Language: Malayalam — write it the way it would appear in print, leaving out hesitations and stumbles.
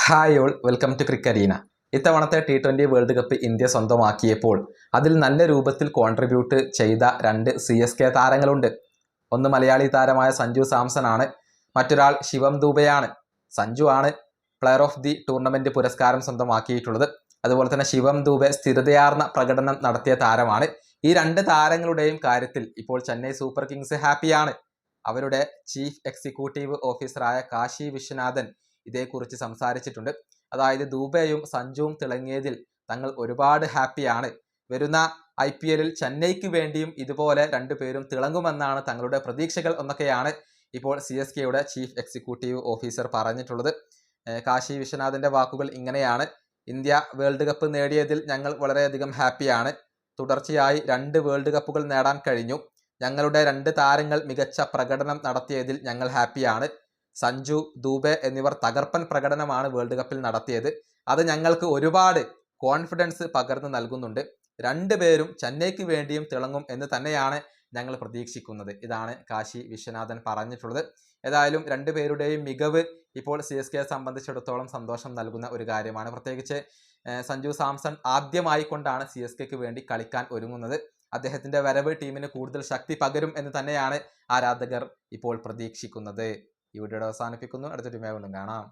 Hi all, welcome to Crickarena. ഇത്തവണത്തെ T20 വേൾഡ് കപ്പ് ഇന്ത്യ സ്വന്തമാക്കിയപ്പോൾ അതിൽ നല്ല രൂപത്തിൽ കോൺട്രിബ്യൂട്ട് ചെയ്ത രണ്ട് CSK താരങ്ങളുണ്ട്. ഒന്ന് മലയാളി താരമായ സഞ്ജു സാംസൺ ആണ്, മറ്റൊരാൾ ശിവം ദൂബെയാണ്. സഞ്ജു ആണ് പ്ലെയർ ഓഫ് ദി ടൂർണമെൻറ്റ് പുരസ്കാരം സ്വന്തമാക്കിയിട്ടുള്ളത്. അതുപോലെ തന്നെ ശിവം ദൂബെ സ്ഥിരതയാർന്ന പ്രകടനം നടത്തിയ താരമാണ്. ഈ രണ്ട് താരങ്ങളുടെയും കാര്യത്തിൽ ഇപ്പോൾ ചെന്നൈ സൂപ്പർ കിങ്സ് ഹാപ്പിയാണ്. അവരുടെ ചീഫ് എക്സിക്യൂട്ടീവ് ഓഫീസറായ കാശി വിശ്വനാഥൻ ഇതേക്കുറിച്ച് സംസാരിച്ചിട്ടുണ്ട്. അതായത് ദൂബെയും സഞ്ജുവും തിളങ്ങിയതിൽ തങ്ങൾ ഒരുപാട് ഹാപ്പിയാണ്. വരുന്ന IPL ചെന്നൈക്ക് വേണ്ടിയും ഇതുപോലെ രണ്ടുപേരും തിളങ്ങുമെന്നാണ് തങ്ങളുടെ പ്രതീക്ഷകൾ എന്നൊക്കെയാണ് ഇപ്പോൾ CSKയുടെ ചീഫ് എക്സിക്യൂട്ടീവ് ഓഫീസർ പറഞ്ഞിട്ടുള്ളത്. കാശി വിശ്വനാഥൻ്റെ വാക്കുകൾ ഇങ്ങനെയാണ്: ഇന്ത്യ വേൾഡ് കപ്പ് നേടിയതിൽ ഞങ്ങൾ വളരെയധികം ഹാപ്പിയാണ്. തുടർച്ചയായി 2 വേൾഡ് കപ്പുകൾ നേടാൻ കഴിഞ്ഞു. ഞങ്ങളുടെ 2 താരങ്ങൾ മികച്ച പ്രകടനം നടത്തിയതിൽ ഞങ്ങൾ ഹാപ്പിയാണ്. സഞ്ജു, ദൂബെ എന്നിവർ തകർപ്പൻ പ്രകടനമാണ് വേൾഡ് കപ്പിൽ നടത്തിയത്. അത് ഞങ്ങൾക്ക് ഒരുപാട് കോൺഫിഡൻസ് പകർന്നു നൽകുന്നുണ്ട്. രണ്ടുപേരും ചെന്നൈക്ക് വേണ്ടിയും തിളങ്ങും എന്ന് തന്നെയാണ് ഞങ്ങൾ പ്രതീക്ഷിക്കുന്നത്. ഇതാണ് കാശി വിശ്വനാഥൻ പറഞ്ഞിട്ടുള്ളത്. ഏതായാലും രണ്ടുപേരുടെയും മികവ് ഇപ്പോൾ CSKയെ സംബന്ധിച്ചിടത്തോളം സന്തോഷം നൽകുന്ന ഒരു കാര്യമാണ്. പ്രത്യേകിച്ച് സഞ്ജു സാംസൺ ആദ്യമായിക്കൊണ്ടാണ് CSKയ്ക്ക് വേണ്ടി കളിക്കാൻ ഒരുങ്ങുന്നത്. അദ്ദേഹത്തിൻ്റെ വരവ് ടീമിന് കൂടുതൽ ശക്തി പകരും എന്ന് തന്നെയാണ് ആരാധകർ ഇപ്പോൾ പ്രതീക്ഷിക്കുന്നത്. ഈ വീഡിയോ അവസാനിപ്പിക്കുന്നു. അടുത്ത ടീമായി വീണ്ടും കാണാം.